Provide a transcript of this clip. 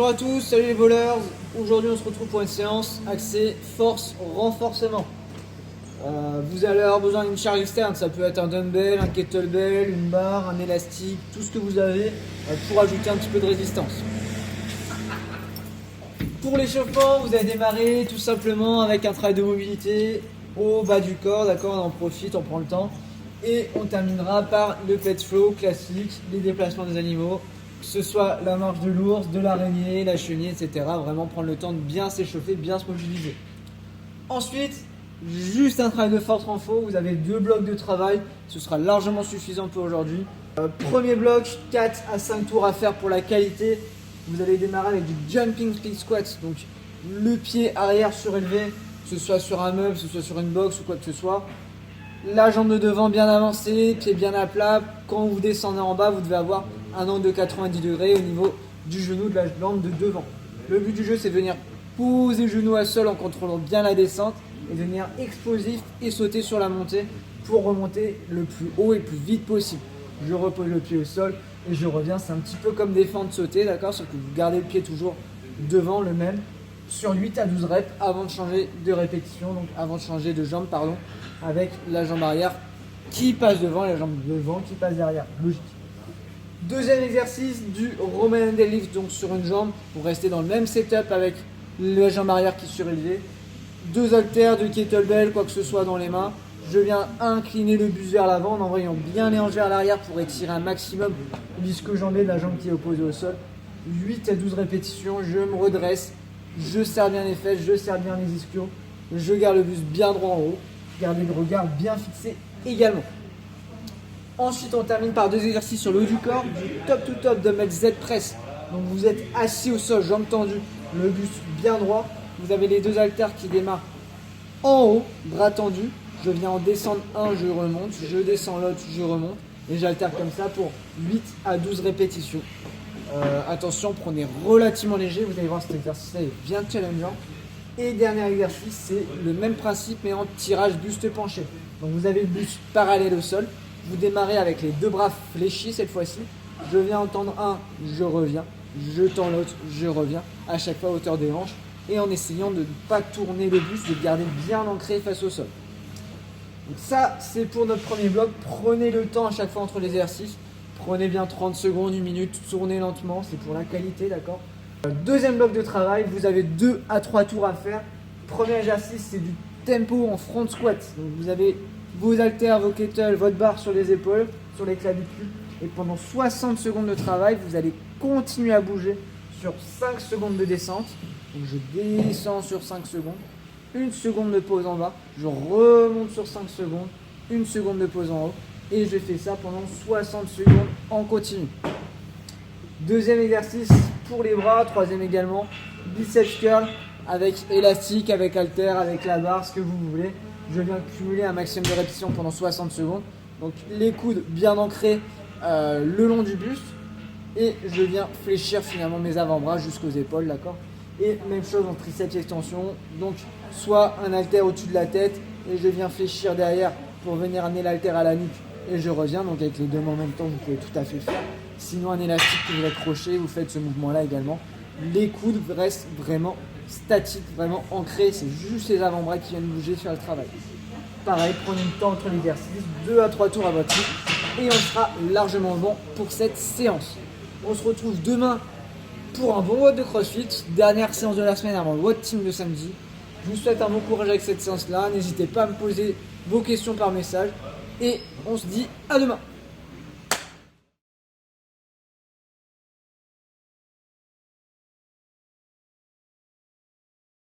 Bonjour à tous, salut les voleurs. Aujourd'hui on se retrouve pour une séance axée force renforcement. Vous allez avoir besoin d'une charge externe, ça peut être un dumbbell, un kettlebell, une barre, un élastique, tout ce que vous avez pour ajouter un petit peu de résistance. Pour l'échauffement, vous allez démarrer tout simplement avec un travail de mobilité au bas du corps, d'accord, on en profite, on prend le temps. Et on terminera par le pet flow classique, les déplacements des animaux, que ce soit la marche de l'ours, de l'araignée, la chenille, etc. Vraiment prendre le temps de bien s'échauffer, bien se mobiliser. Ensuite, juste un travail de force renfort, vous avez 2 blocs de travail, ce sera largement suffisant pour aujourd'hui. Premier bloc, 4 à 5 tours à faire pour la qualité. Vous allez démarrer avec du jumping split squat, donc le pied arrière surélevé, que ce soit sur un meuble, que ce soit sur une box ou quoi que ce soit. La jambe de devant bien avancée, pied bien à plat. Quand vous descendez en bas, vous devez avoir un angle de 90 degrés au niveau du genou de la jambe de devant. Le but du jeu, c'est de venir poser le genou à sol en contrôlant bien la descente et de venir explosif et sauter sur la montée pour remonter le plus haut et le plus vite possible. Je repose le pied au sol et je reviens. C'est un petit peu comme des fentes sautées, d'accord? Sauf que vous gardez le pied toujours devant, le même, sur 8 à 12 reps avant de changer de répétition, donc avant de changer de jambe, pardon, avec la jambe arrière qui passe devant et la jambe devant qui passe derrière. Logique. Deuxième exercice du Roman deadlift, donc sur une jambe, pour rester dans le même setup avec la jambe arrière qui est surélevée. 2 haltères, de kettlebell, quoi que ce soit dans les mains. Je viens incliner le buste vers l'avant en envoyant bien les hanches vers l'arrière pour étirer un maximum l'isque jambé de la jambe qui est opposée au sol. 8 à 12 répétitions, je me redresse, je serre bien les fesses, je serre bien les ischios, je garde le buste bien droit en haut, gardez le regard bien fixé également. Ensuite, on termine par 2 exercices sur le haut du corps, du top to top dumbbell Z press. Donc vous êtes assis au sol, jambes tendues, le buste bien droit. Vous avez les 2 haltères qui démarrent en haut, bras tendus. Je viens en descendre un, je remonte, je descends l'autre, je remonte. Et j'altère comme ça pour 8 à 12 répétitions. Attention, prenez relativement léger, vous allez voir cet exercice est bien challengeant. Et dernier exercice, c'est le même principe mais en tirage buste penché. Donc vous avez le buste parallèle au sol, vous démarrez avec les 2 bras fléchis cette fois-ci. Je viens en tendre un, je reviens, je tends l'autre, je reviens, à chaque fois à hauteur des hanches et en essayant de ne pas tourner le buste, de garder bien ancré face au sol. Donc ça, c'est pour notre premier bloc. Prenez le temps à chaque fois entre les exercices. Prenez bien 30 secondes, 1 minute, tournez lentement, c'est pour la qualité, d'accord? Deuxième bloc de travail, vous avez 2 à 3 tours à faire. Premier exercice, c'est du tempo en front squat. Donc vous avez vos haltères, vos kettles, votre barre sur les épaules, sur les clavicules. Et pendant 60 secondes de travail, vous allez continuer à bouger sur 5 secondes de descente. Donc je descends sur 5 secondes. 1 seconde de pause en bas, je remonte sur 5 secondes, 1 seconde de pause en haut, et je fais ça pendant 60 secondes en continu. Deuxième exercice pour les bras, troisième également, biceps curl avec élastique, avec halter, avec la barre, ce que vous voulez. Je viens cumuler un maximum de répétitions pendant 60 secondes. Donc les coudes bien ancrés le long du buste, et je viens fléchir finalement mes avant-bras jusqu'aux épaules, d'accord? Et même chose en triceps extension, donc soit un haltère au-dessus de la tête et je viens fléchir derrière pour venir amener l'haltère à la nuque et je reviens, donc avec les 2 mains en même temps vous pouvez tout à fait faire. Sinon un élastique que vous accrochez, vous faites ce mouvement là également. Les coudes restent vraiment statiques, vraiment ancrés, c'est juste les avant-bras qui viennent bouger, faire le travail. Pareil, prenez le temps entre l'exercice, 2 à 3 tours à votre rythme et on sera largement bon pour cette séance. On se retrouve demain pour un bon WOD de CrossFit, dernière séance de la semaine avant le WOD Team de samedi. Je vous souhaite un bon courage avec cette séance-là. N'hésitez pas à me poser vos questions par message. Et on se dit à demain.